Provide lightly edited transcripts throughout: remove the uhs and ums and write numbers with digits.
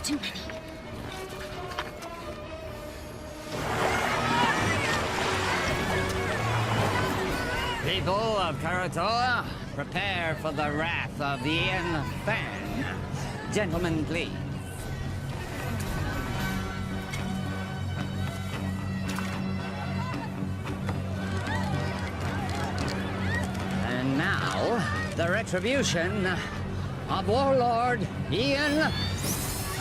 It's too many. People of Karatoa, prepare for the wrath of the Fan. Gentlemen, please. And now, the retribution of Warlord Ian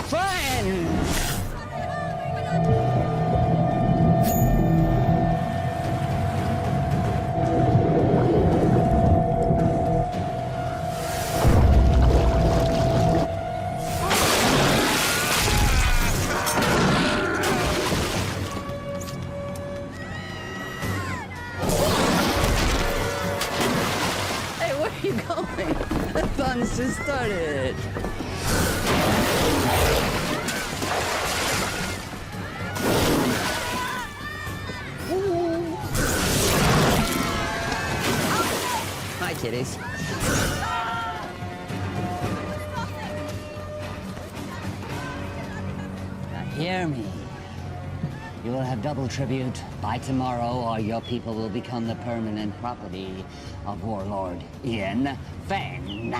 Fan! Where are you going? The fun's just started. Hi, kitties. Now hear me. You will have double tribute by tomorrow, or your people will become the permanent property of Warlord Ian Fan.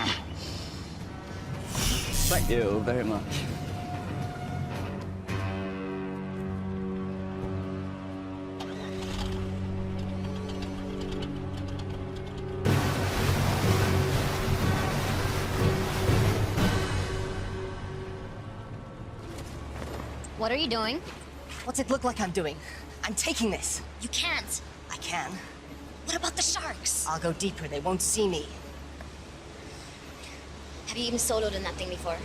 Thank you very much. What are you doing? What's it look like I'm doing? I'm taking this. You can't. I can. What about the sharks? I'll go deeper. They won't see me. Have you even soloed in that thing before?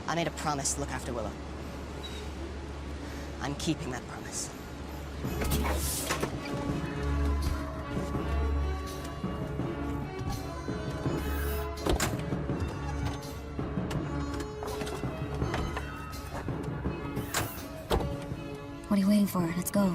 I made a promise to look after Willow. I'm keeping that promise. What are you waiting for? Let's go.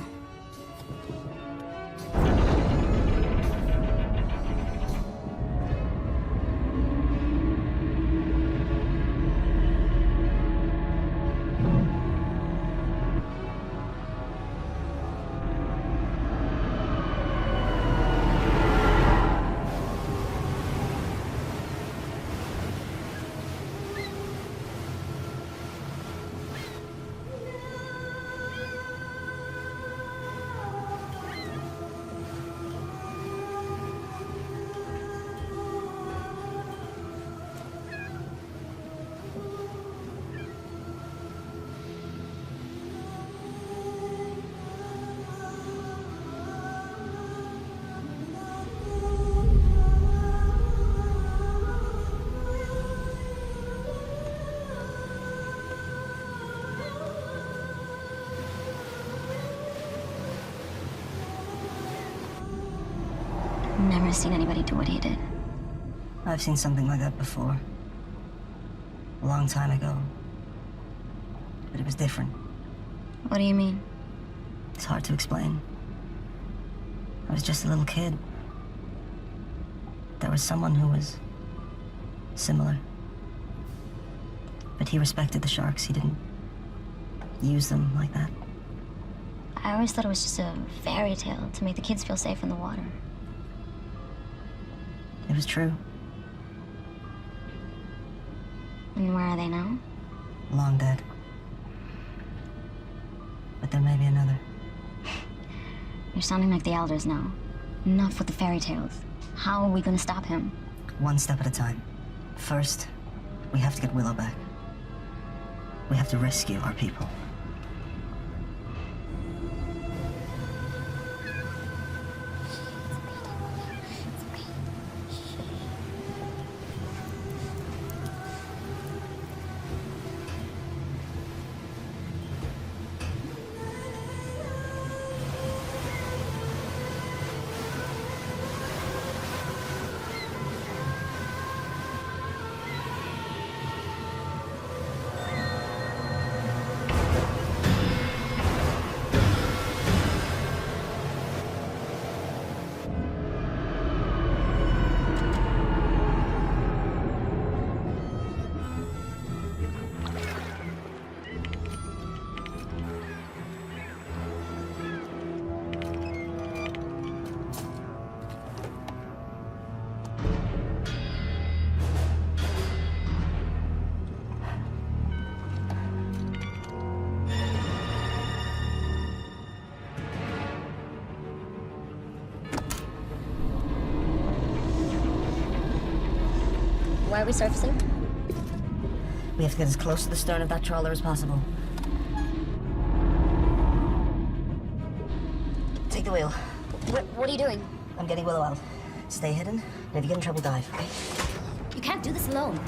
Never seen anybody do what he did. I've seen something like that before. A long time ago. But it was different. What do you mean? It's hard to explain. I was just a little kid. There was someone who was similar. But he respected the sharks. He didn't use them like that. I always thought it was just a fairy tale to make the kids feel safe in the water. It was true. And where are they now? Long dead. But there may be another. You're sounding like the elders now. Enough with the fairy tales. How are we gonna stop him? One step at a time. First, we have to get Willow back. We have to rescue our people. Why are we surfacing? We have to get as close to the stern of that trawler as possible. Take the wheel. What are you doing? I'm getting Willow out. Stay hidden, and if you get in trouble, dive, okay? You can't do this alone.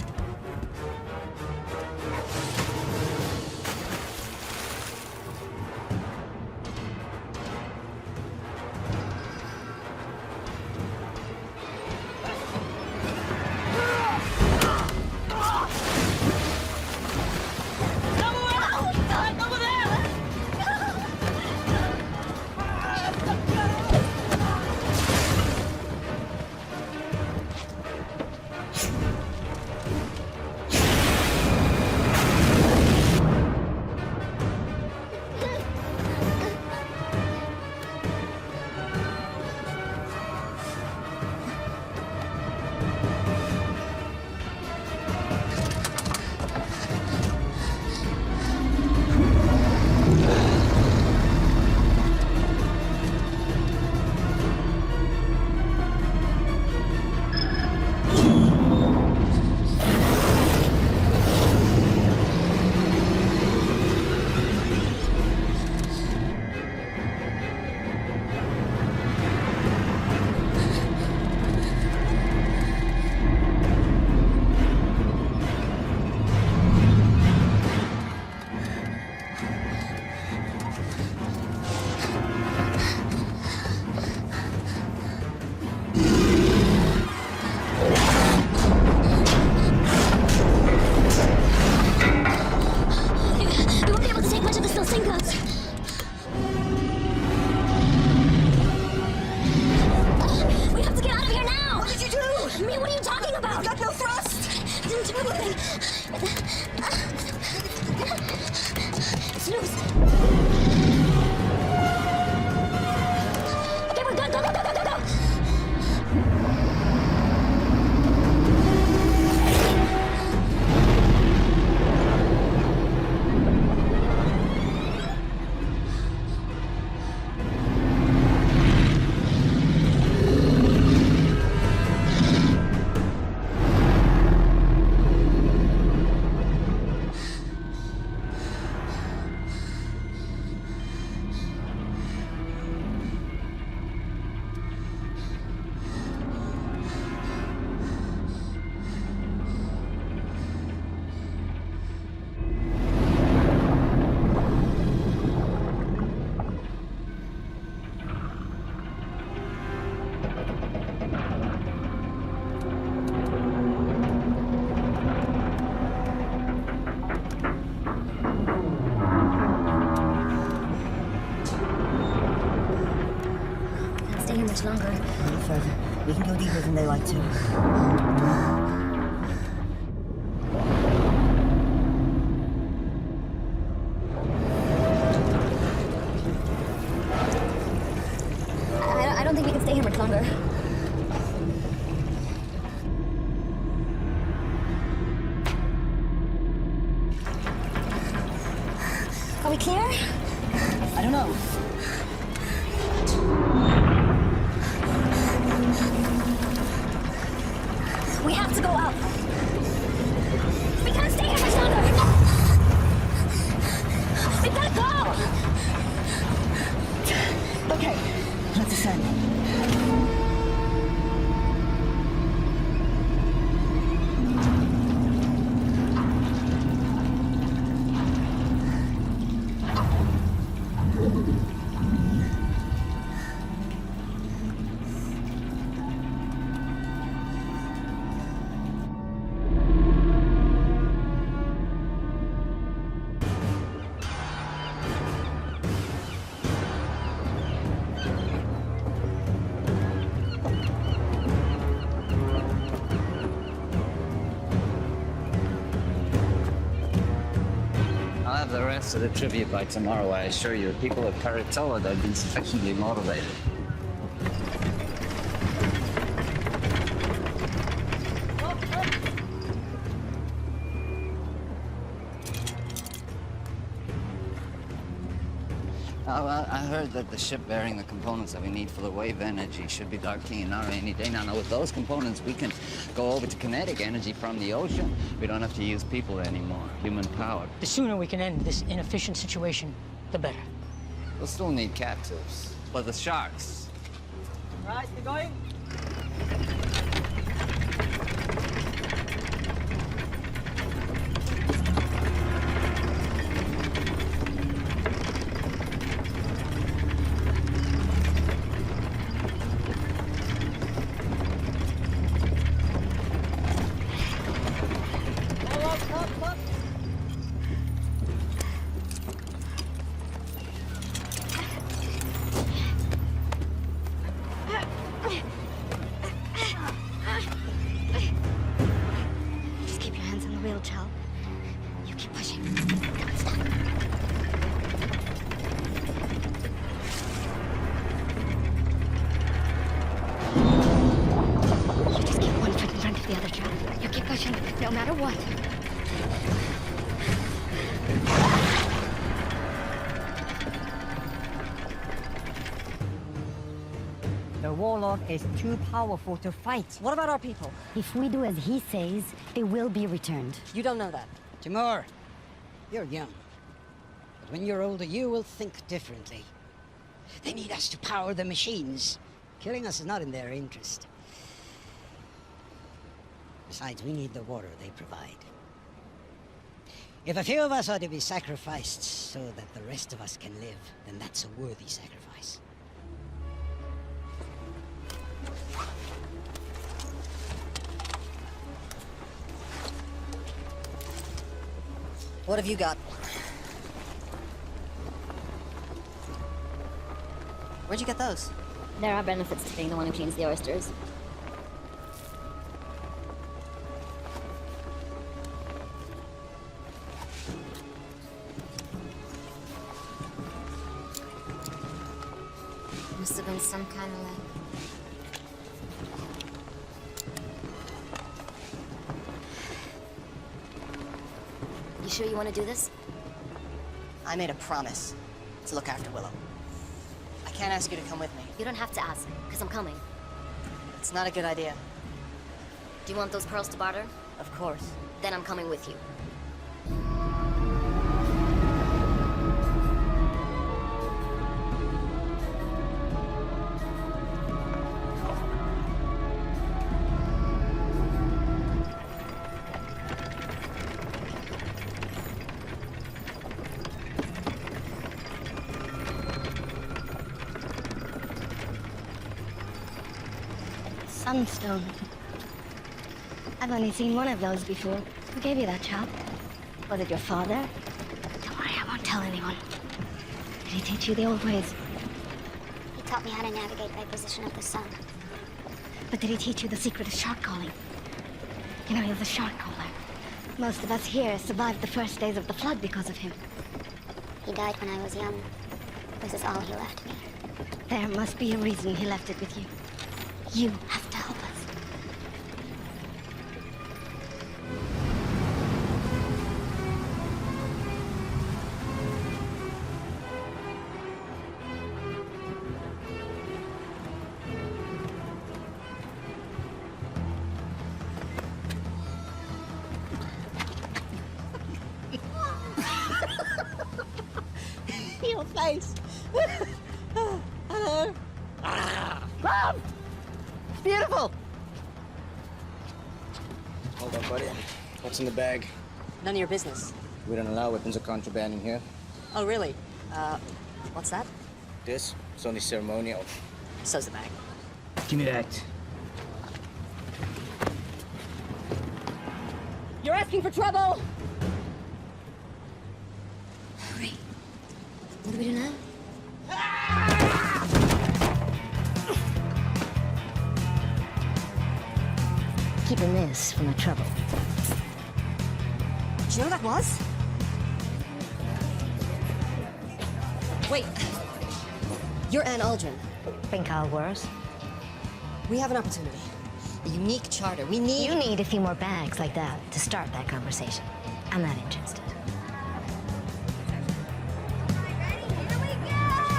Much longer. A little further. We can go deeper than they like to. I don't think we can stay here much longer. Are we clear? I don't know. We have to go up. We can't stay here much longer. We gotta go. Okay, let's ascend. The rest of the tribute by tomorrow, I assure you. People at Paratoa, they've been sufficiently motivated. I heard that the ship bearing the components that we need for the wave energy should be docking in our any day. Now, with those components, we can go over to kinetic energy from the ocean. We don't have to use people anymore, human power. The sooner we can end this inefficient situation, the better. We'll still need captives, but the sharks. Right, we're going. Just keep your hands on the wheel, Chal. You keep pushing. Come on, stop. You just keep one foot in front of the other, Chal. You keep pushing, no matter what. The warlord is too powerful to fight. What about our people? If we do as he says, they will be returned. You don't know that. Timur, you're young. But when you're older, you will think differently. They need us to power the machines. Killing us is not in their interest. Besides, we need the water they provide. If a few of us are to be sacrificed so that the rest of us can live, then that's a worthy sacrifice. What have you got? Where'd you get those? There are benefits to being the one who cleans the oysters. Must have been some kind of like... You sure you want to do this? I made a promise to look after Willow. I can't ask you to come with me. You don't have to ask, because I'm coming. It's not a good idea. Do you want those pearls to barter? Of course. Then I'm coming with you. Sunstone. I've only seen one of those before. Who gave you that, child? Was it your father? Don't worry, I won't tell anyone. Did he teach you the old ways? He taught me how to navigate by position of the sun. But did he teach you the secret of shark calling? You know, he was a shark caller. Most of us here survived the first days of the flood because of him. He died when I was young. This is all he left me. There must be a reason he left it with you. You have to help us. Your face! Hello! Mom! Beautiful! Hold on, buddy. What's in the bag? None of your business. We don't allow weapons of contraband in here. Oh, really? What's that? This? It's only ceremonial. So's the bag. Give me that. You're asking for trouble! Hurry. What do we do now? Keeping this from the trouble. Do you know who that was? Wait. You're Anne Aldrin. Think I'll worse? We have an opportunity. A unique charter. We need... You need a few more bags like that to start that conversation. I'm not interested. Here we go!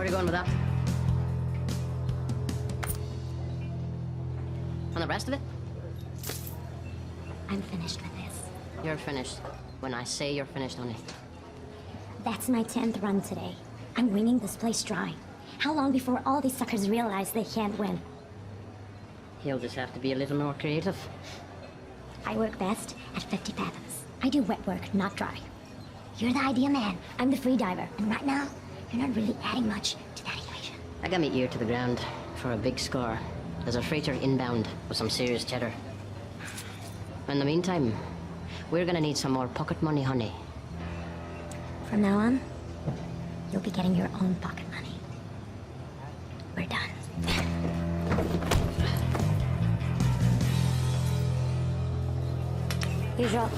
you going with that? And the rest of it? I'm finished with this. You're finished. When I say you're finished, honey. That's my 10th run today. I'm wringing this place dry. How long before all these suckers realize they can't win? He'll just have to be a little more creative. I work best at 50 fathoms. I do wet work, not dry. You're the idea man. I'm the free diver. And right now, you're not really adding much to that equation. I got my ear to the ground for a big score. There's a freighter inbound with some serious cheddar. In the meantime, we're gonna need some more pocket money, honey. From now on, you'll be getting your own pocket money. We're done. Here's your...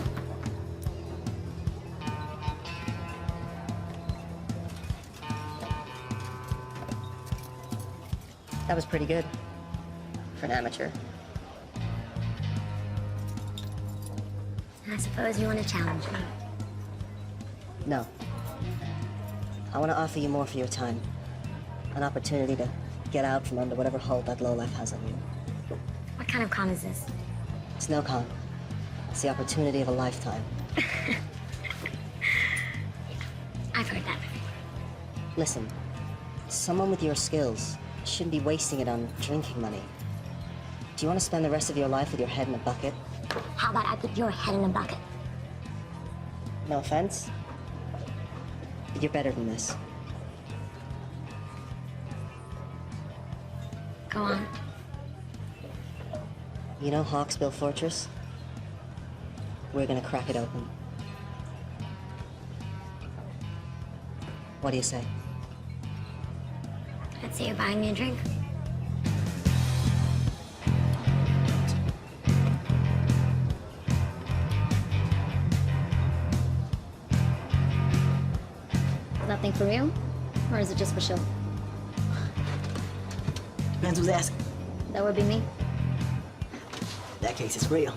That was pretty good. For an amateur. I suppose you want to challenge me. No. I want to offer you more for your time. An opportunity to get out from under whatever hold that lowlife has on you. What kind of con is this? It's no con. It's the opportunity of a lifetime. I've heard that before. Listen, someone with your skills shouldn't be wasting it on drinking money. Do you want to spend the rest of your life with your head in a bucket? How about I put your head in a bucket? No offense, but you're better than this. Go on. You know Hawksbill Fortress? We're gonna crack it open. What do you say? I'd say you're buying me a drink. Is that thing for real? Or is it just for show? Depends who's asking. That would be me. In that case, it's real.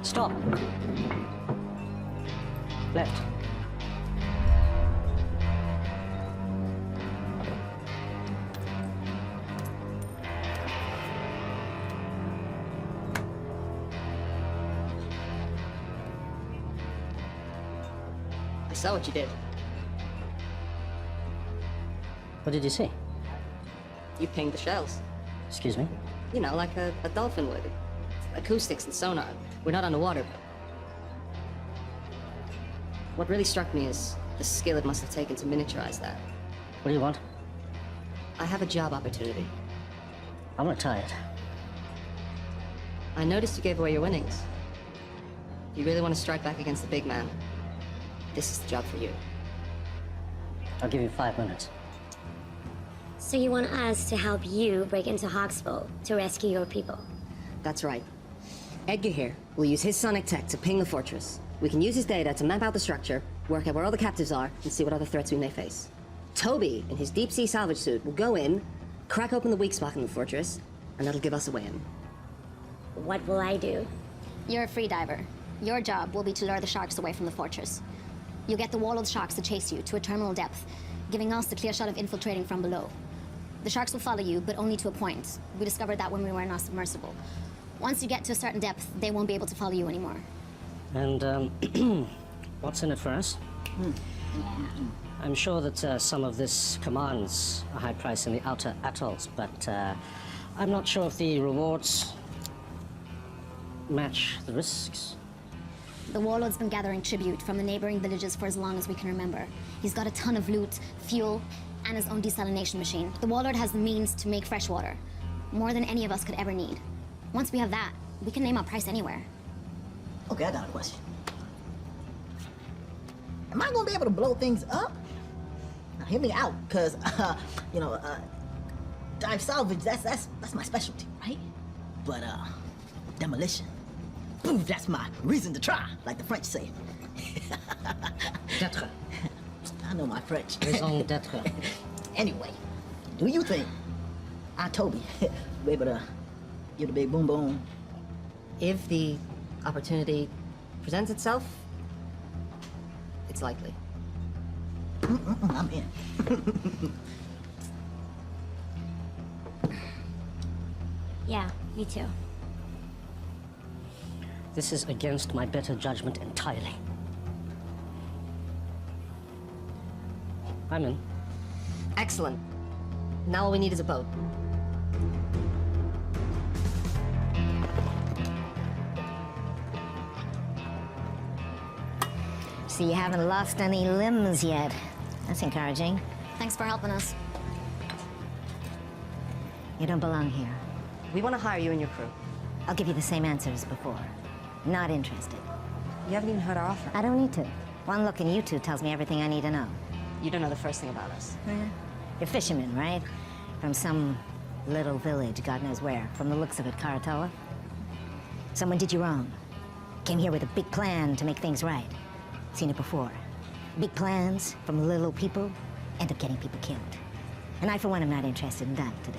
Stop. Left. I saw what you did. What did you see? You pinged the shells. Excuse me? You know, like a dolphin would. Acoustics and sonar. We're not underwater. What really struck me is the skill it must have taken to miniaturize that. What do you want? I have a job opportunity. I'm retired. I noticed you gave away your winnings. You really want to strike back against the big man? This is the job for you. I'll give you 5 minutes. So you want us to help you break into Hawksbill to rescue your people? That's right. Edgar here will use his sonic tech to ping the fortress. We can use his data to map out the structure, work out where all the captives are, and see what other threats we may face. Toby, in his deep-sea salvage suit, will go in, crack open the weak spot in the fortress, and that'll give us a way in. What will I do? You're a free diver. Your job will be to lure the sharks away from the fortress. You'll get the wall-load sharks to chase you to a terminal depth, giving us the clear shot of infiltrating from below. The sharks will follow you, but only to a point. We discovered that when we were in our submersible. Once you get to a certain depth, they won't be able to follow you anymore. And, what's in it for us? I'm sure that some of this commands a high price in the outer atolls, but I'm not sure if the rewards match the risks. The warlord's been gathering tribute from the neighboring villages for as long as we can remember. He's got a ton of loot, fuel, and his own desalination machine. The warlord has the means to make fresh water, more than any of us could ever need. Once we have that, we can name our price anywhere. Okay, I got a question. Am I gonna be able to blow things up? Now, hear me out, cause dive salvage, that's my specialty, right? But demolition, ooh, that's my reason to try, like the French say. D'être. I know my French. Raison d'être. Anyway, do you think Toby will be able to get a big boom boom? If the opportunity presents itself, it's likely. I'm in. Yeah, me too. This is against my better judgment entirely. I'm in. Excellent. Now all we need is a boat. So you haven't lost any limbs yet. That's encouraging. Thanks for helping us. You don't belong here. We want to hire you and your crew. I'll give you the same answer as before. Not interested. You haven't even heard our offer. I don't need to. One look in you two tells me everything I need to know. You don't know the first thing about us. You're fishermen, right? From some little village, God knows where. From the looks of it, Karatoa. Someone did you wrong. Came here with a big plan to make things right. Seen it before. Big plans from little people end up getting people killed. And I, for one, am not interested in that today.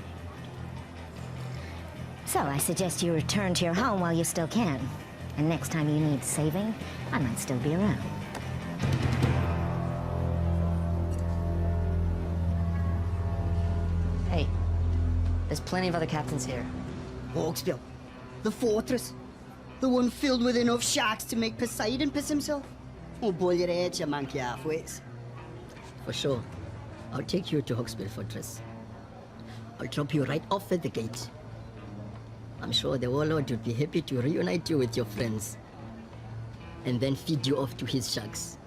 So I suggest you return to your home while you still can. And next time you need saving, I might still be around. Hey, there's plenty of other captains here. Hawksbill, the fortress. The one filled with enough sharks to make Poseidon piss himself. Oh, boy, your head, you monkey halfways. For sure. I'll take you to Hawksbill Fortress. I'll drop you right off at the gate. I'm sure the warlord would be happy to reunite you with your friends. And then feed you off to his sharks.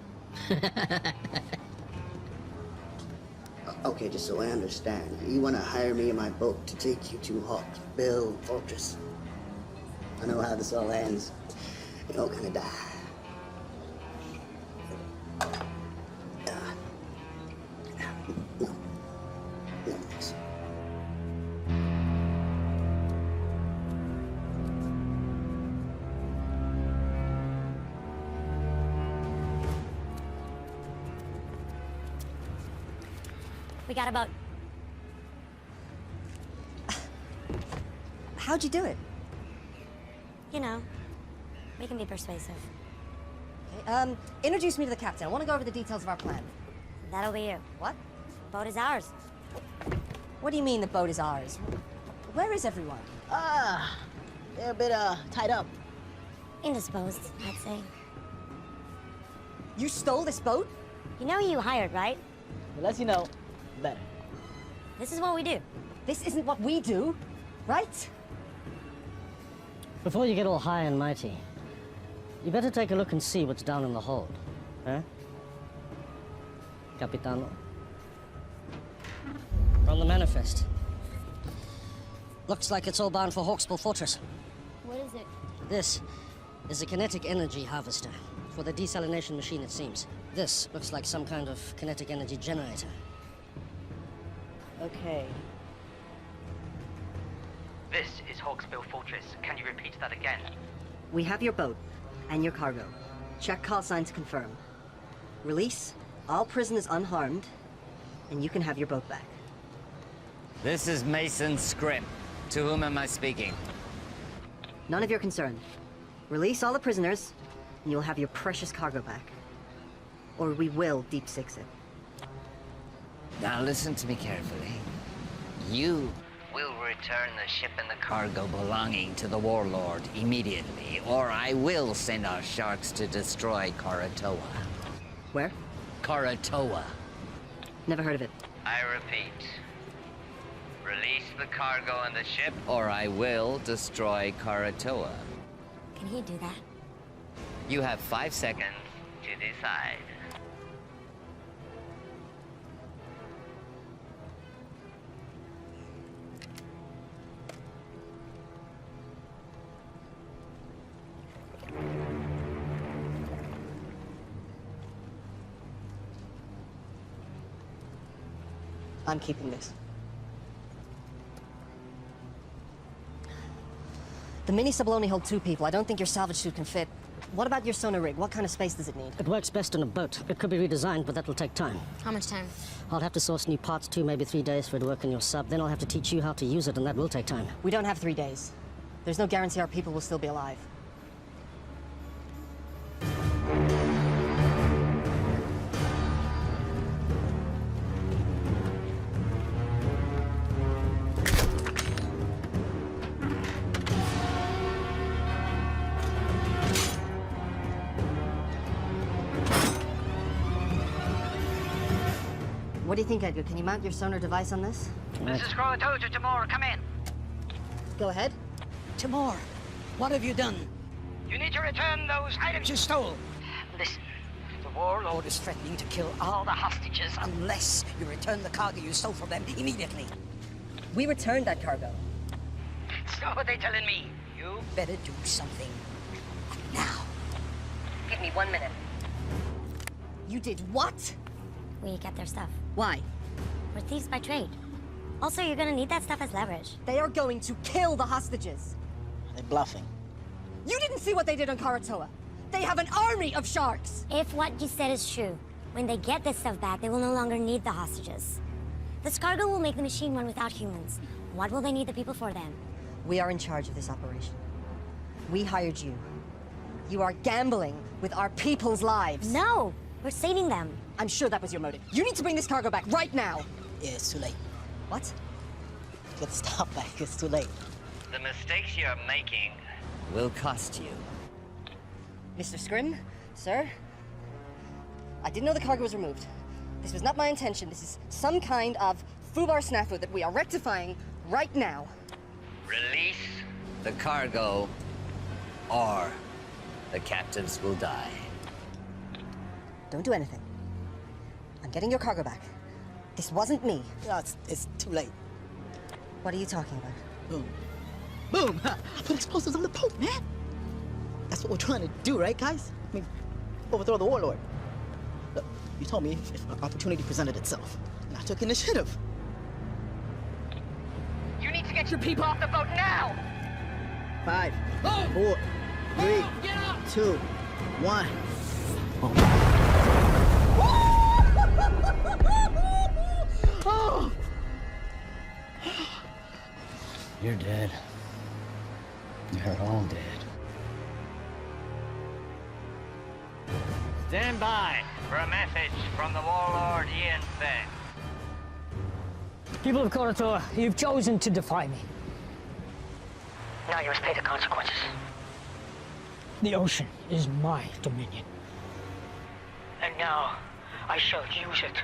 Okay, just so I understand, you want to hire me in my boat to take you to Hawksbill Fortress. I know how this all ends. You're all gonna die. No. No, thanks. We got a boat. How'd you do it? You know, we can be persuasive. Okay, introduce me to the captain. I want to go over the details of our plan. That'll be you. What? Boat is ours. What do you mean the boat is ours? Where is everyone? They're a bit, tied up. Indisposed, I'd say. You stole this boat? You know who you hired, right? The less you know, the better. This is what we do. This isn't what we do, right? Before you get all high and mighty, you better take a look and see what's down in the hold. Huh? Capitano? From the manifest. Looks like it's all bound for Hawksbill Fortress. What is it? This is a kinetic energy harvester. For the desalination machine, it seems. This looks like some kind of kinetic energy generator. Okay. This is Hawksbill Fortress. Can you repeat that again? We have your boat and your cargo. Check call sign to confirm. Release all prisoners unharmed, and you can have your boat back. This is Mason's script. To whom am I speaking? None of your concern. Release all the prisoners, and you'll have your precious cargo back. Or we will deep six it. Now listen to me carefully. You will return the ship and the cargo belonging to the warlord immediately, or I will send our sharks to destroy Karatoa. Where? Karatoa. Never heard of it. I repeat. Release the cargo and the ship, or I will destroy Karatoa. Can he do that? You have 5 seconds to decide. I'm keeping this. The mini sub will only hold 2 people. I don't think your salvage suit can fit. What about your sonar rig? What kind of space does it need? It works best on a boat. It could be redesigned, but that will take time. How much time? I'll have to source new parts, 2, maybe 3 days for it to work in your sub. Then I'll have to teach you how to use it, and that will take time. We don't have 3 days. There's no guarantee our people will still be alive. What do you think, Edgar? Can you mount your sonar device on this? This is Crow. I told you, Timur. Come in. Go ahead. Timur, what have you done? You need to return those items you stole. Listen, the warlord is threatening to kill all the hostages unless you return the cargo you stole from them immediately. We returned that cargo. So what they telling me? You better do something now. Give me 1 minute. You did what? We get their stuff. Why? We're thieves by trade. Also, you're gonna need that stuff as leverage. They are going to kill the hostages. They're bluffing. You didn't see what they did on Karatoa. They have an army of sharks. If what you said is true, when they get this stuff back, they will no longer need the hostages. This cargo will make the machine run without humans. What will they need the people for then? We are in charge of this operation. We hired you. You are gambling with our people's lives. No! We're saving them. I'm sure that was your motive. You need to bring this cargo back right now. Yeah, it's too late. What? Get the stuff back. It's too late. The mistakes you're making will cost you. Mr. Scrim, sir, I didn't know the cargo was removed. This was not my intention. This is some kind of foobar snafu that we are rectifying right now. Release the cargo, or the captives will die. Don't do anything. I'm getting your cargo back. This wasn't me. No, it's too late. What are you talking about? Boom. Boom! Ha! Put explosives on the boat, man! That's what we're trying to do, right, guys? I mean, overthrow the warlord. Look, you told me if an opportunity presented itself, and I took initiative. You need to get your people off the boat now! 5, 4, 3, 2, 1. Oh. You're dead. You're all dead. Stand by for a message from the warlord Ian Feng. People of Karatoa, you've chosen to defy me. Now you must pay the consequences. The ocean is my dominion. And now I shall use it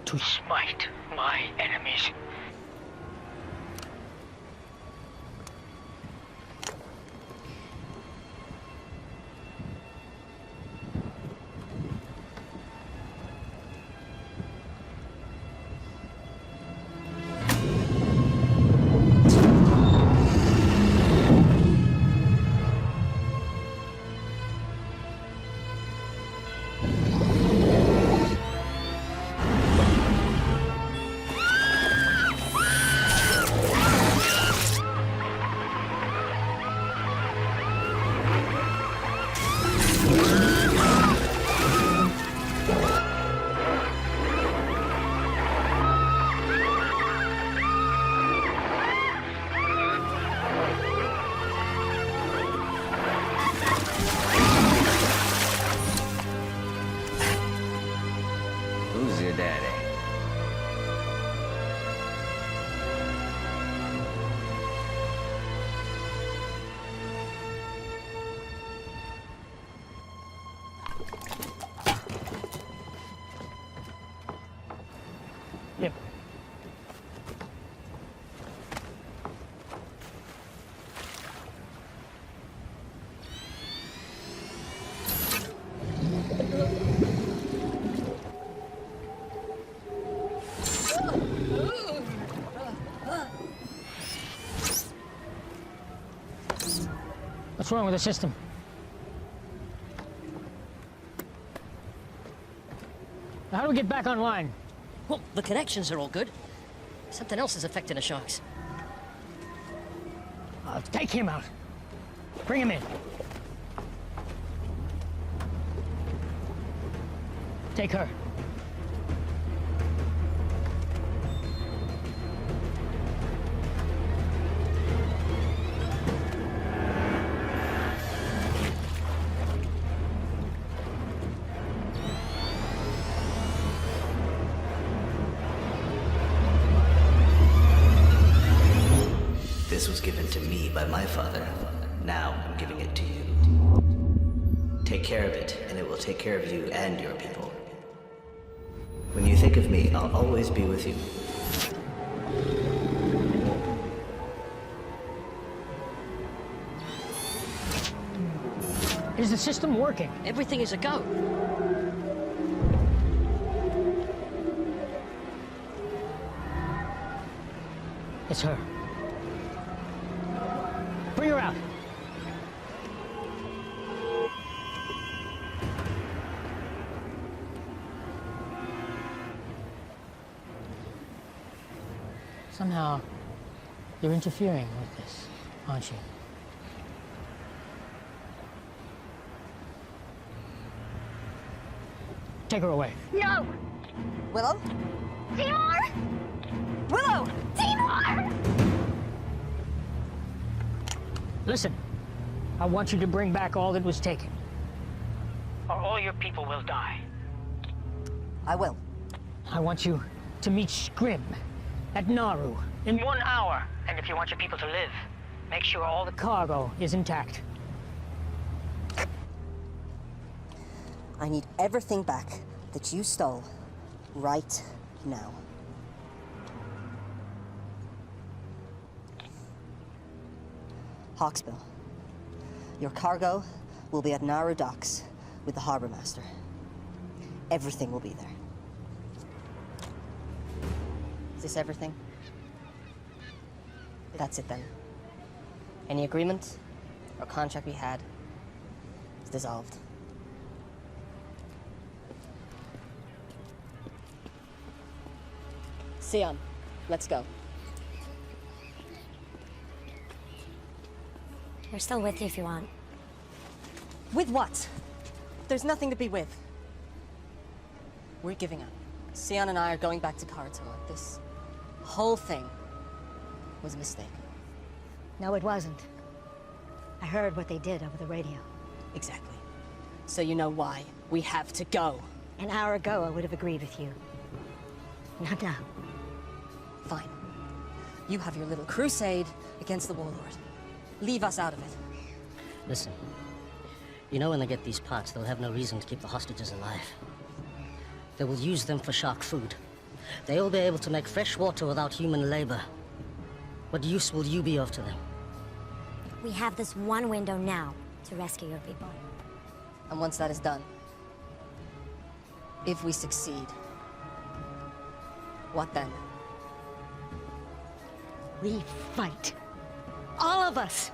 to smite my enemies. Who's your daddy? Yep. What's wrong with the system? How do we get back online? Well, the connections are all good. Something else is affecting the sharks. Take him out. Bring him in. Take her. This was given to me by my father. Now I'm giving it to you. Take care of it, and it will take care of you and your people. When you think of me, I'll always be with you. Is the system working? Everything is a go. It's her. Bring her out. Somehow, you're interfering with this, aren't you? Take her away. No! Willow? Timur! Willow! Timur! Listen, I want you to bring back all that was taken. Or all your people will die. I will. I want you to meet Scrim at Nauru in 1 hour. And if you want your people to live, make sure all the cargo is intact. I need everything back that you stole right now. Hawksbill, your cargo will be at Nauru docks with the harbor master. Everything will be there. Is this everything? That's it then. Any agreement or contract we had is dissolved. Sion, let's go. We're still with you if you want. With what? There's nothing to be with. We're giving up. Sion and I are going back to Karatoa. This whole thing was a mistake. No, it wasn't. I heard what they did over the radio. Exactly. So you know why we have to go. An hour ago, I would have agreed with you. Not now. Fine. You have your little crusade against the warlord. Leave us out of it. Listen, you know when they get these parts, they'll have no reason to keep the hostages alive. They will use them for shark food. They will be able to make fresh water without human labor. What use will you be of to them? We have this one window now to rescue your people. And once that is done, if we succeed, what then? We fight. All of us!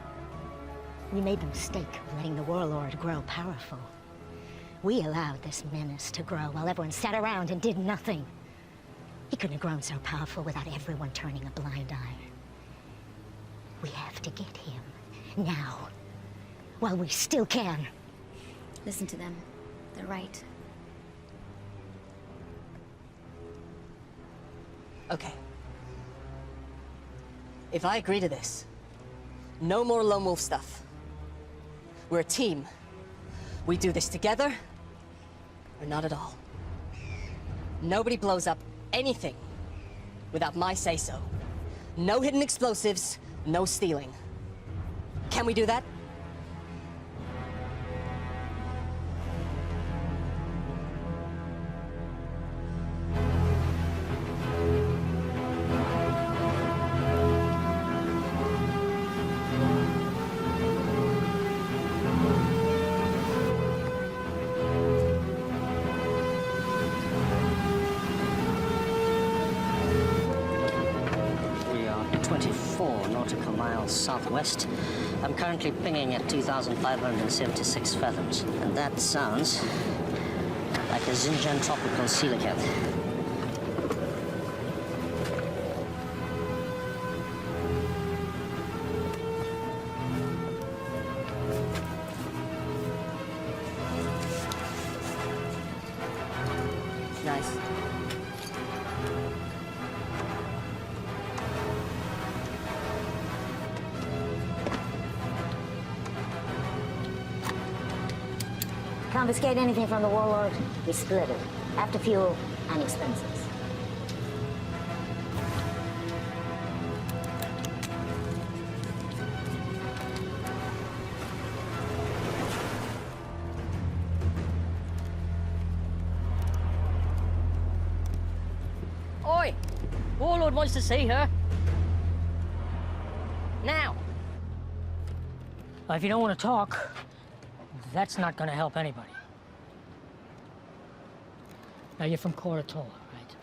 We made the mistake of letting the warlord grow powerful. We allowed this menace to grow while everyone sat around and did nothing. He couldn't have grown so powerful without everyone turning a blind eye. We have to get him now, while we still can. Listen to them. They're right. Okay. If I agree to this, no more lone wolf stuff. We're a team. We do this together, or not at all. Nobody blows up anything without my say-so. No hidden explosives, no stealing. Can we do that? We are 24 nautical miles southwest. I'm currently pinging at 2,576 fathoms, and that sounds like a Xinjiang tropical coelacanth. Confiscate anything from the warlord, we split it. After fuel and expenses. Oi! Warlord wants to see her. Now! If you don't want to talk, that's not going to help anybody. Now, you're from Koratola, right?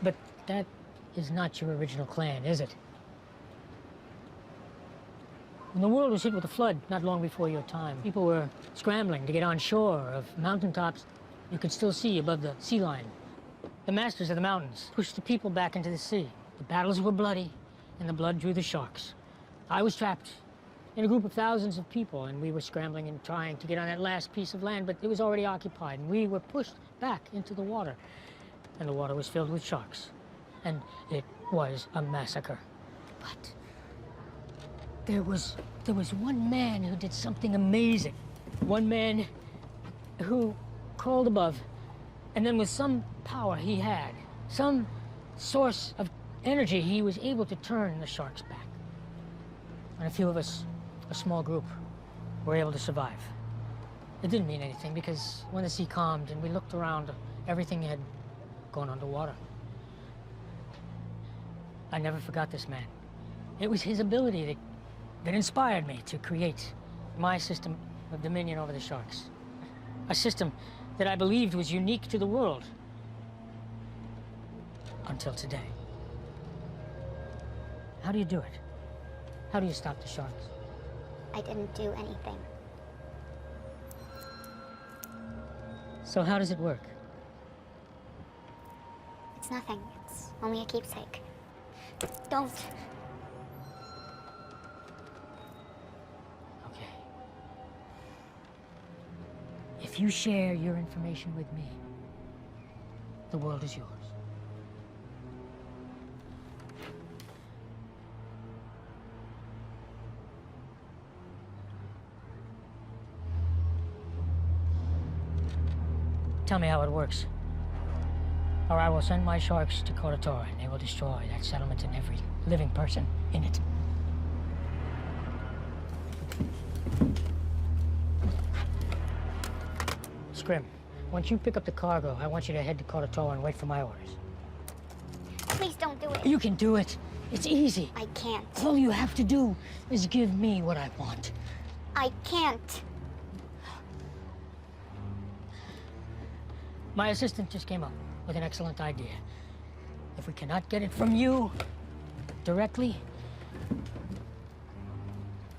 But that is not your original clan, is it? When the world was hit with a flood not long before your time, people were scrambling to get on shore of mountaintops you could still see above the sea line. The masters of the mountains pushed the people back into the sea. The battles were bloody, and the blood drew the sharks. I was trapped in a group of thousands of people, and we were scrambling and trying to get on that last piece of land, but it was already occupied, and we were pushed back into the water. And the water was filled with sharks. And it was a massacre. But there was one man who did something amazing. One man who crawled above, and then with some power he had, some source of energy, he was able to turn the sharks back. And a few of us, a small group, were able to survive. It didn't mean anything because when the sea calmed and we looked around, everything had gone underwater. I never forgot this man. It was his ability that inspired me to create my system of dominion over the sharks. A system that I believed was unique to the world. Until today. How do you do it? How do you stop the sharks? I didn't do anything. So how does it work? It's nothing. It's only a keepsake. Don't. Okay. If you share your information with me, the world is yours. Tell me how it works, or I will send my sharks to Koratola, and they will destroy that settlement and every living person in it. Scrim, once you pick up the cargo, I want you to head to Koratola and wait for my orders. Please don't do it. You can do it. It's easy. I can't. All you have to do is give me what I want. I can't. My assistant just came up with an excellent idea. If we cannot get it from you directly,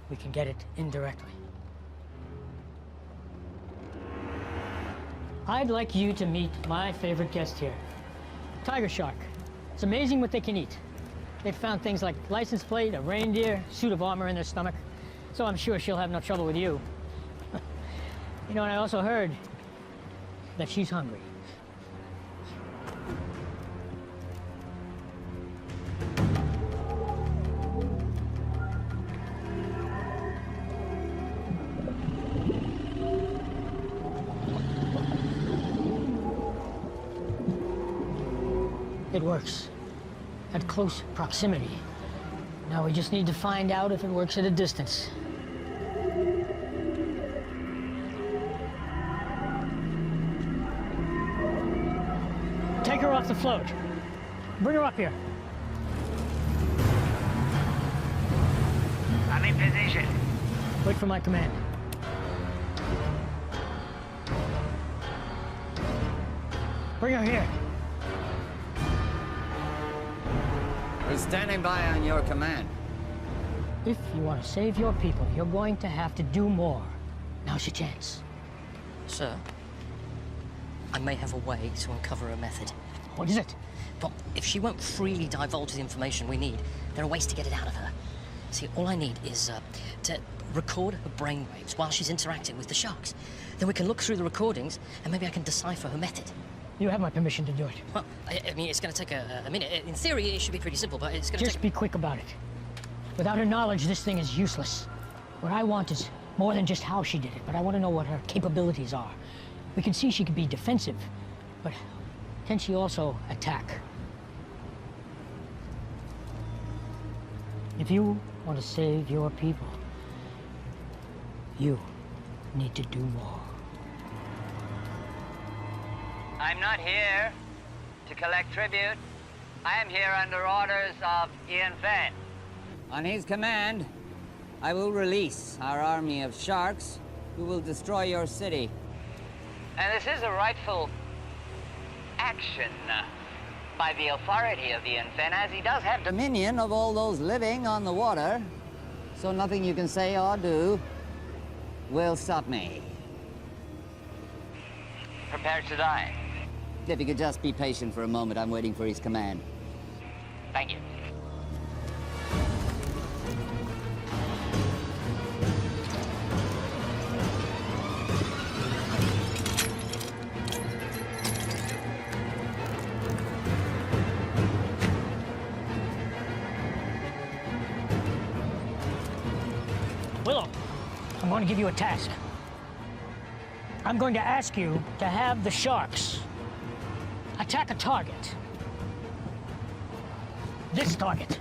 we can get it indirectly. I'd like you to meet my favorite guest here, tiger shark. It's amazing what they can eat. They've found things like license plate, a reindeer, suit of armor in their stomach, so I'm sure she'll have no trouble with you. You know, and I also heard that she's hungry. It works at close proximity. Now we just need to find out if it works at a distance. Take her off the float. Bring her up here. I'm in position. Wait for my command. Bring her here. We're standing by on your command. If you want to save your people, you're going to have to do more. Now's your chance. Sir, I may have a way to uncover her method. What is it? Well, if she won't freely divulge the information we need, there are ways to get it out of her. See, all I need is to record her brainwaves while she's interacting with the sharks. Then we can look through the recordings, and maybe I can decipher her method. You have my permission to do it. Well, I mean, it's going to take a minute. In theory, it should be pretty simple, but it's going to Just be quick about it. Without her knowledge, this thing is useless. What I want is more than just how she did it, but I want to know what her capabilities are. We can see she can be defensive, but can she also attack? If you want to save your people, you need to do more. I'm not here to collect tribute. I am here under orders of Ian Fenn. On his command, I will release our army of sharks who will destroy your city. And this is a rightful action by the authority of Ian Fenn, as he does have dominion of all those living on the water. So nothing you can say or do will stop me. Prepare to die. If you could just be patient for a moment, I'm waiting for his command. Thank you. Willow, I'm going to give you a task. I'm going to ask you to have the sharks attack a target. This target.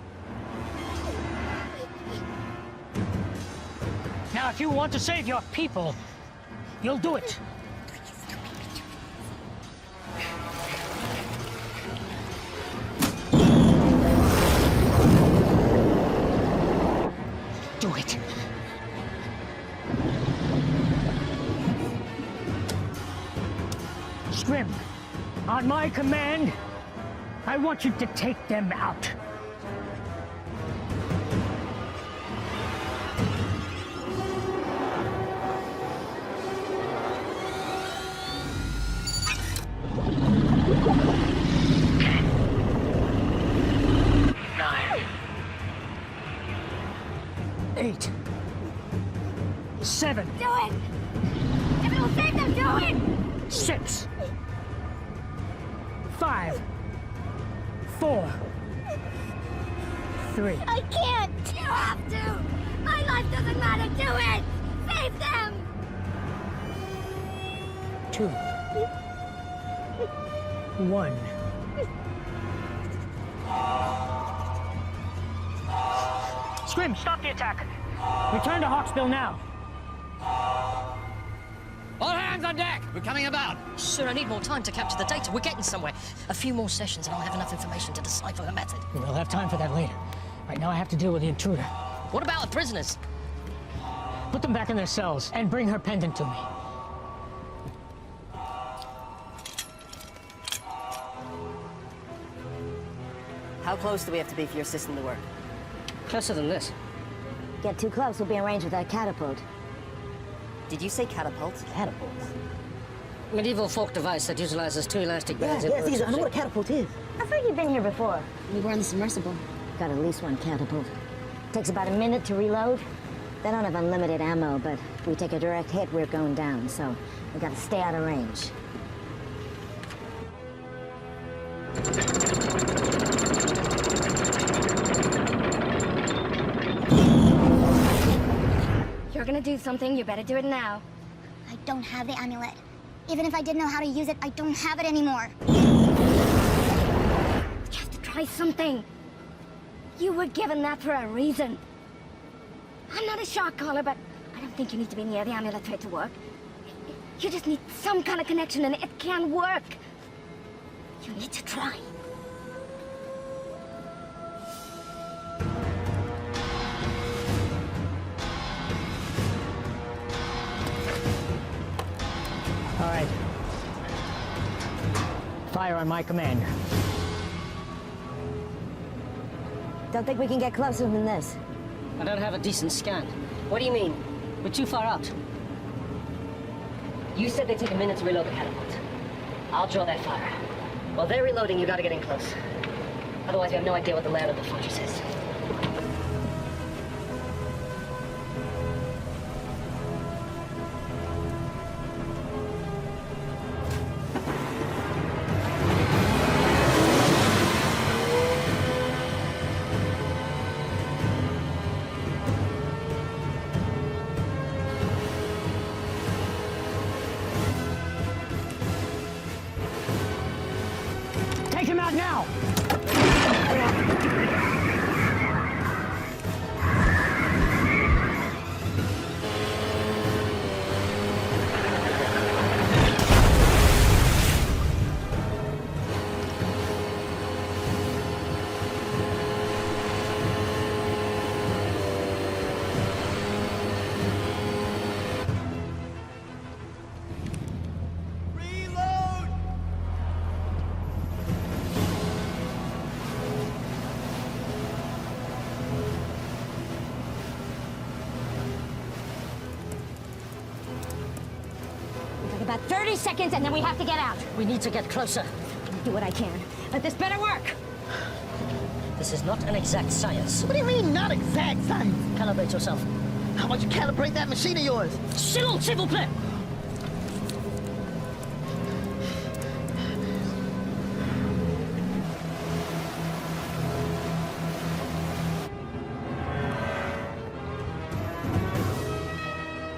Now, if you want to save your people, you'll do it. Do it. Scrim, on my command, I want you to take them out. Nine. 8. 7. Do it! If it'll save them, do it! 6. 5. 4. 3. I can't! You have to! My life doesn't matter! Do it! Save them! 2. 1. Scrim, stop the attack! Return to Hawksbill now! All hands on deck! We're coming about! Sir, I need more time to capture the data. We're getting somewhere. A few more sessions and I'll have enough information to decipher the method. We'll have time for that later. Right now I have to deal with the intruder. What about the prisoners? Put them back in their cells and bring her pendant to me. How close do we have to be for your system to work? Closer than this. Get too close, we'll be in range with that catapult. Did you say catapult? Catapult? Medieval folk device that utilizes 2 elastic bands. Yeah, Caesar, I know what a catapult is. I thought you'd been here before. We were on the submersible. Got at least one catapult. Takes about a minute to reload. They don't have unlimited ammo, but if we take a direct hit, we're going down, so we gotta stay out of range. You're gonna do something, you better do it now. I don't have the amulet. Even if I did know how to use it, I don't have it anymore. You have to try something. You were given that for a reason. I'm not a shark caller, but I don't think you need to be near the amulet for it to work. You just need some kind of connection and it can work. You need to try. All right. Fire on my command. Don't think we can get closer than this. I don't have a decent scan. What do you mean? We're too far out. You said they take a minute to reload the catapult. I'll draw that fire. While they're reloading, you gotta get in close. Otherwise, you have no idea what the layout of the fortress is. About 30 seconds and then we have to get out. We need to get closer. Do what I can, but this better work. This is not an exact science. What do you mean, not exact science? Calibrate yourself. How about you calibrate that machine of yours? S'il vous plaît.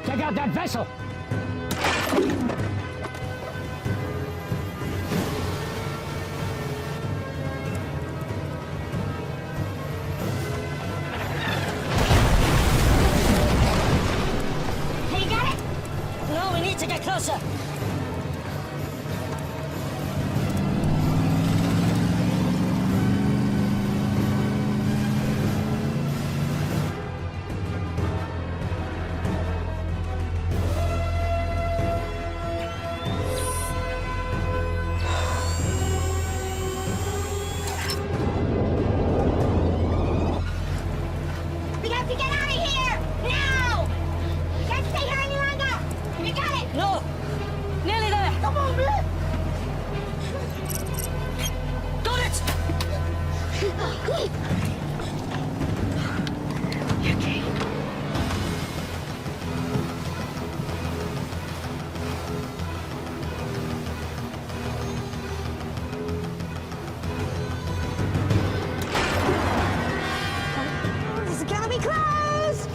Take out that vessel! Hey, you got it? No, we need to get closer. We have to get out of here! Now! We can't stay here any longer! You got it! No! Nearly there! Come on, man! Got it! Okay. This is gonna be close!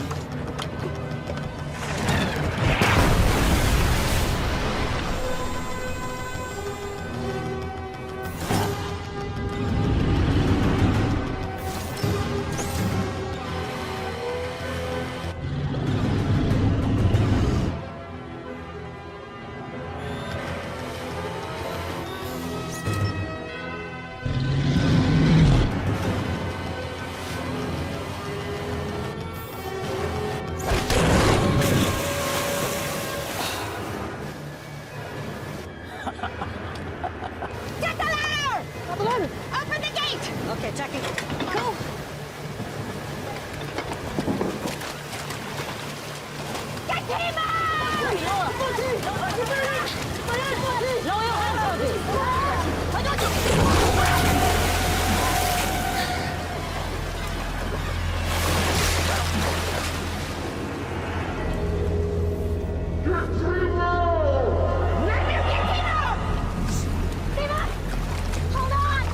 Get the ladder! Open the gate! Okay, Jackie. Cool. Get him out! Lower your hands, Toby. I got you. Hold on!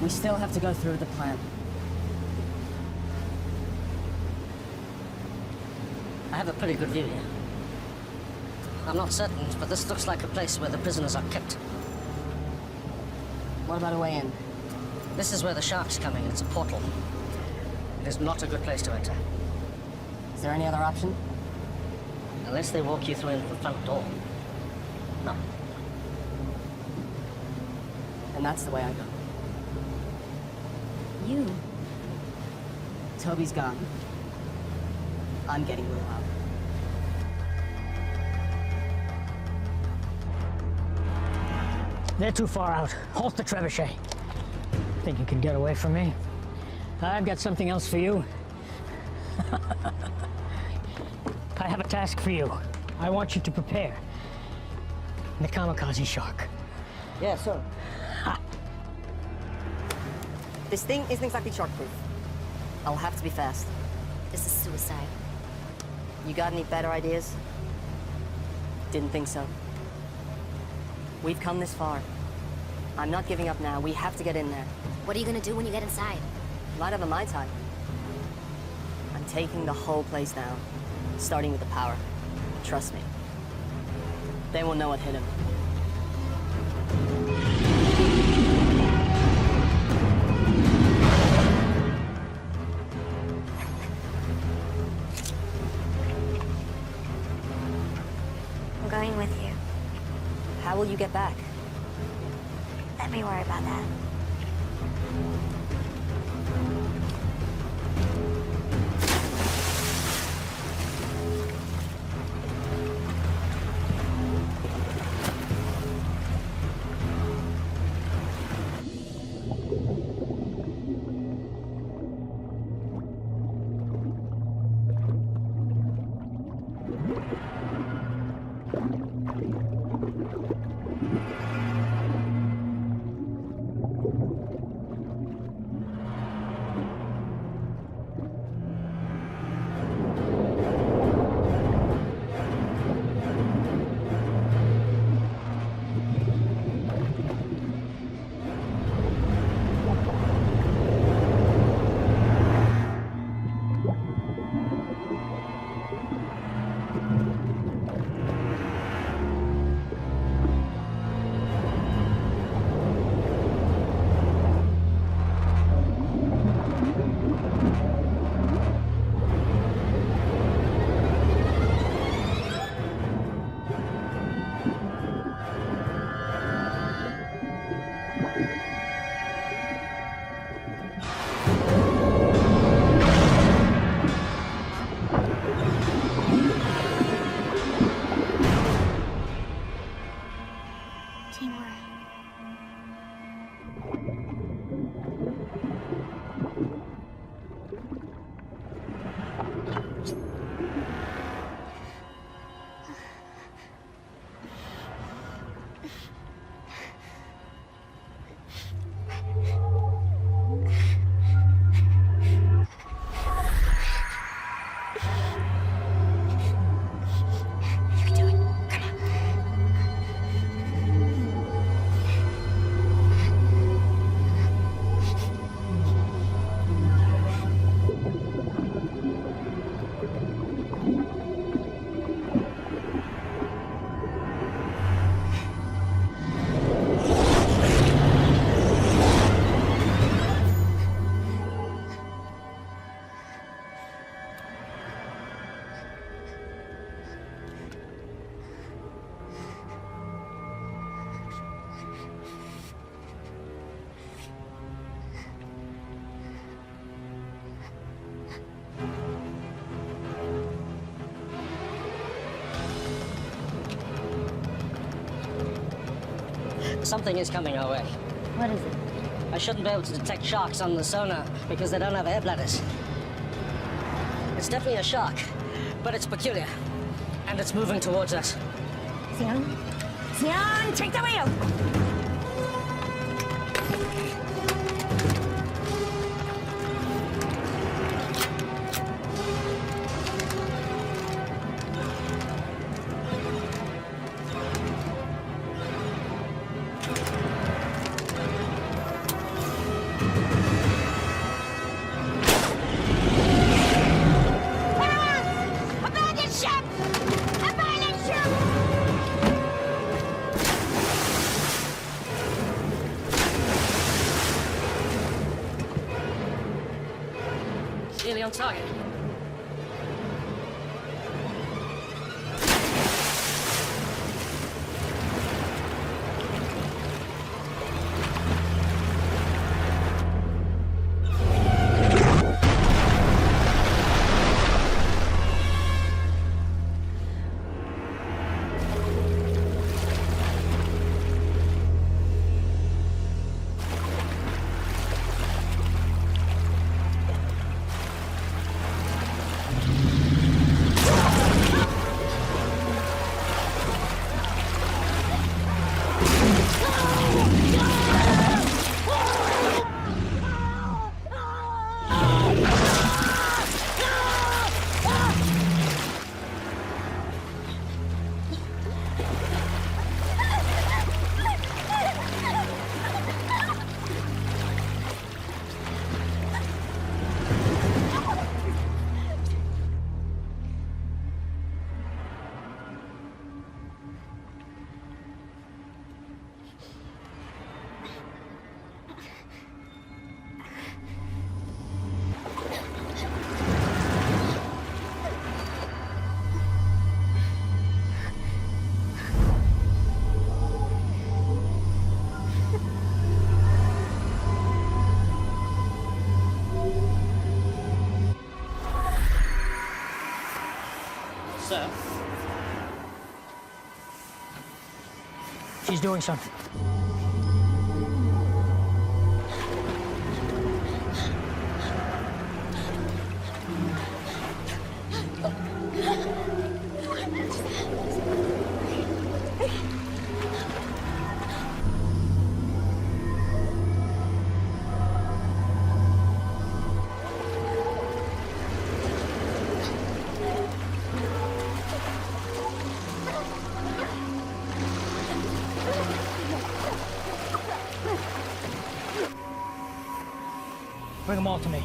We still have to go through the plan. I have a pretty good view here. I'm not certain, but this looks like a place where the prisoners are kept. What about a way in? This is where the shark's coming. It's a portal. It is not a good place to enter. Is there any other option? Unless they walk you through into the front door. No. And that's the way I go. You? Toby's gone. I'm getting Will out. They're too far out. Halt the trebuchet. Think you can get away from me? I've got something else for you. I have a task for you. I want you to prepare the kamikaze shark. Yeah, sure. This thing isn't exactly shark-proof. I'll have to be fast. This is suicide. You got any better ideas? Didn't think so. We've come this far. I'm not giving up now. We have to get in there. What are you gonna do when you get inside? Might have a Mai Tai. I'm taking the whole place down, starting with the power. Trust me. They won't know what hit him. I'm going with you. How will you get back? Let me worry about that. Something is coming our way. What is it? I shouldn't be able to detect sharks on the sonar because they don't have air bladders. It's definitely a shark, but it's peculiar. And it's moving towards us. Xian? Xian, take the wheel! Nearly on target. She's doing something. Bring them all to me.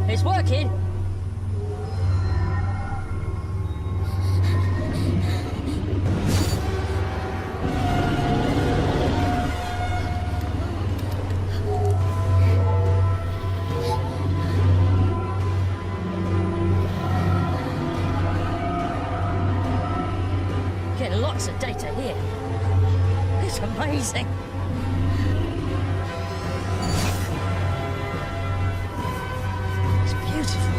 It's working. Getting lots of data here. It's amazing. It's beautiful.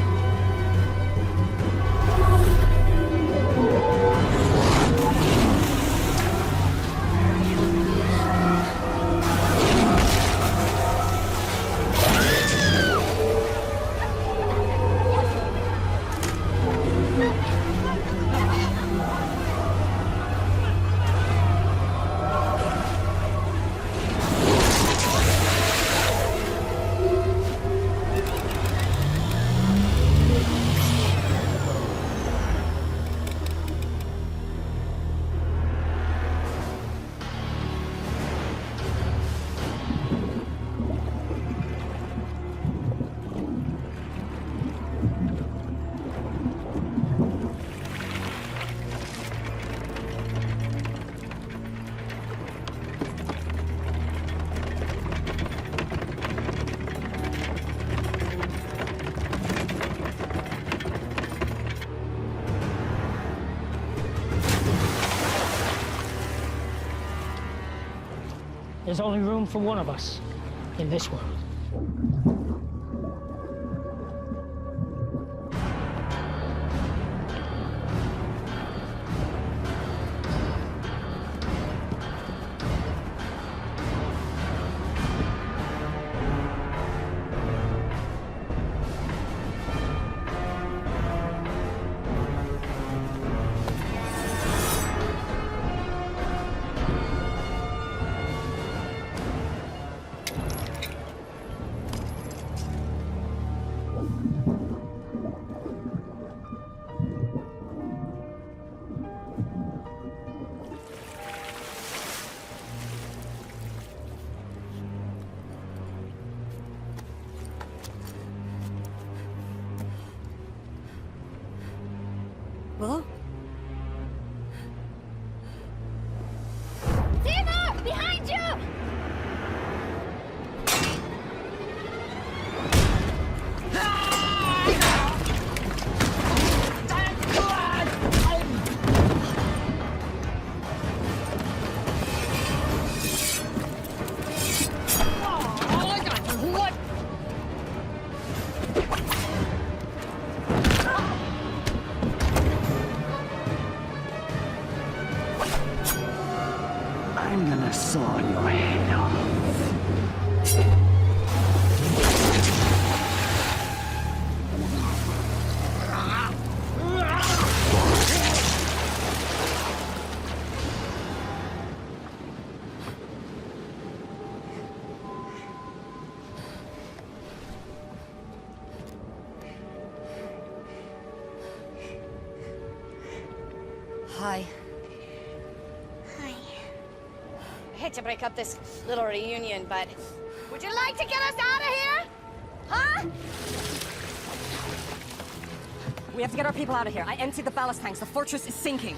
There's only room for one of us in this world. Willow? Timur! Behind you! I'm gonna saw your head off. Hi. Hi. I hate to break up this little reunion, but would you like to get us out of here? Huh? We have to get our people out of here. I emptied the ballast tanks. The fortress is sinking.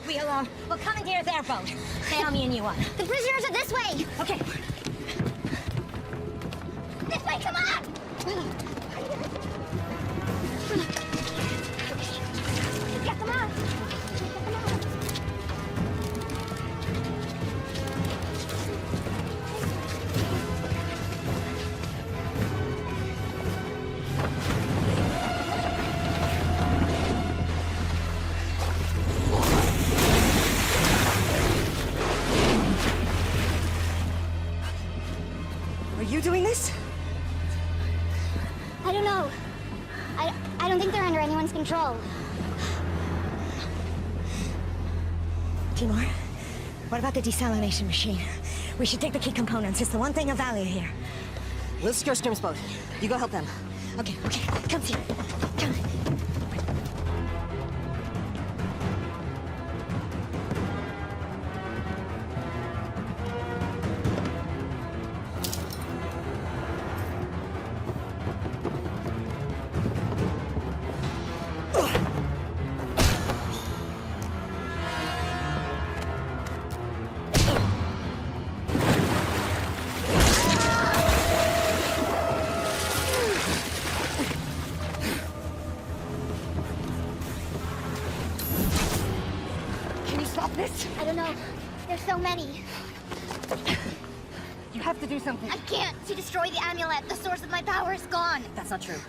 We'll commandeer their boat. Naomi and you on. The prisoners are this way! Okay. This way, come on! Get them out! Are you doing this? I don't know. I don't think they're under anyone's control. Timur, what about the desalination machine? We should take the key components. It's the one thing of value here. We'll secure Sturm's boat. You go help them. Okay. Come see. Come. I don't know. There's so many. You have to do something. I can't. To destroy the amulet, the source of my power is gone. That's not true.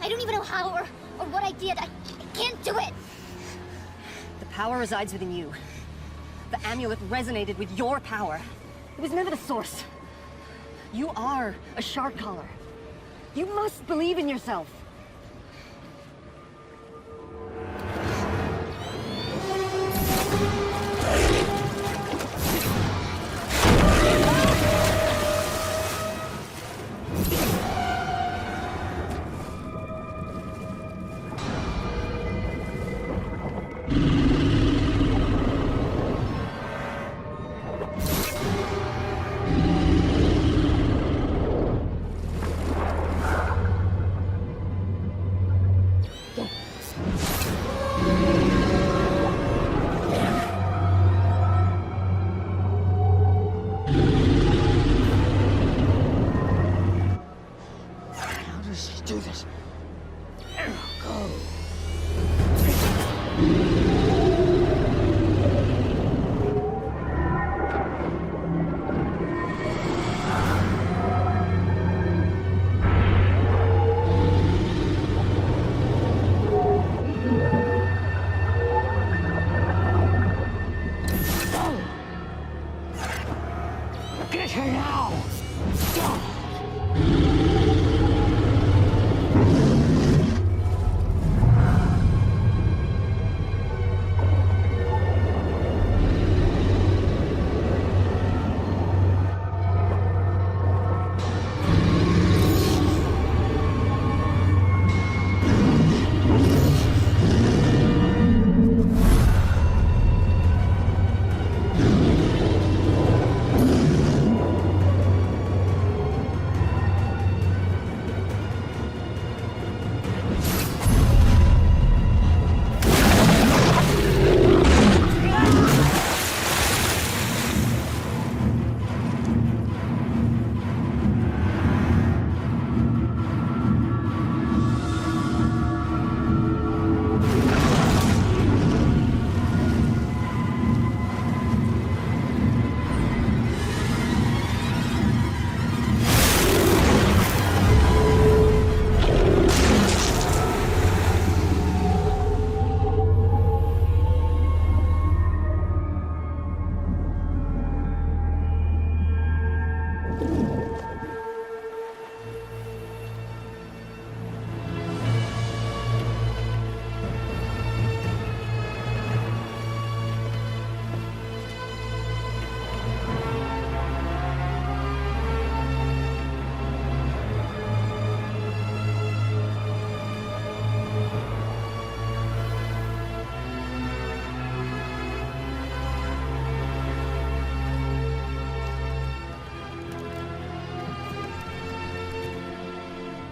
I don't even know how or what I did. I can't do it. The power resides within you. The amulet resonated with your power. It was never the source. You are a shark collar. You must believe in yourself.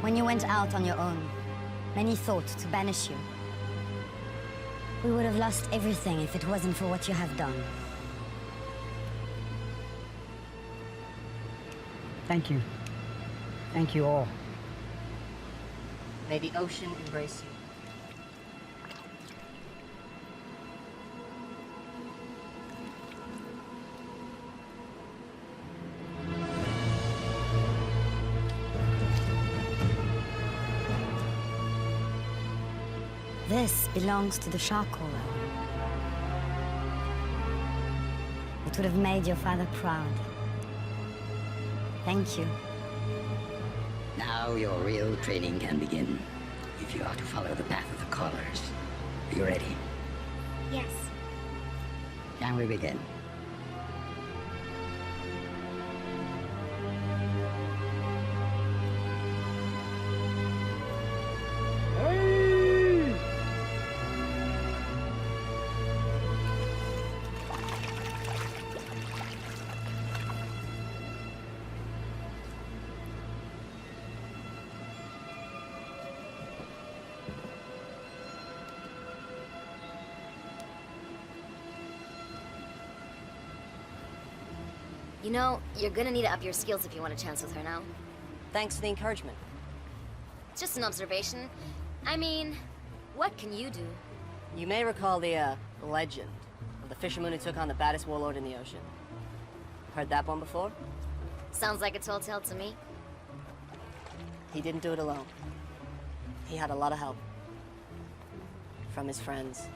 When you went out on your own, many thought to banish you. We would have lost everything if it wasn't for what you have done. Thank you. Thank you all. May the ocean embrace you. This belongs to the shark caller. It would have made your father proud. Thank you. Now your real training can begin. If you are to follow the path of the callers. Are you ready? Yes. Can we begin? You know, you're gonna need to up your skills if you want a chance with her now. Thanks for the encouragement. It's just an observation. I mean, what can you do? You may recall the legend of the fisherman who took on the baddest warlord in the ocean. Heard that one before? Sounds like a tall tale to me. He didn't do it alone. He had a lot of help. From his friends.